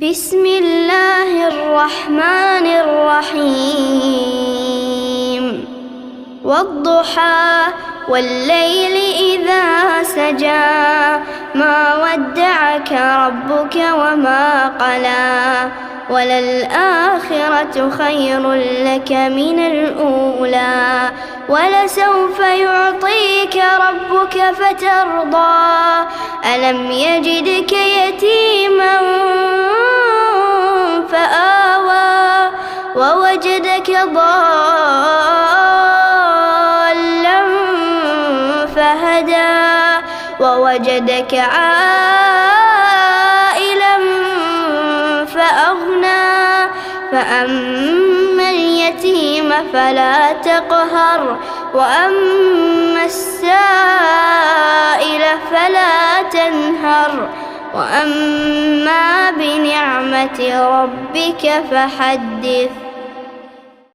بسم الله الرحمن الرحيم والضحى والليل إذا سجى ما ودعك ربك وما قلى وللآخرة خير لك من الأولى ولسوف يعطيك ربك فترضى ألم يجدك يتيما فآوى ووجدك ضالا فهدى ووجدك عائلا فأغنى فأما اليتيم فلا تقهر وأما السائل فلا تنهر وأما بنعمة ربك فحدث.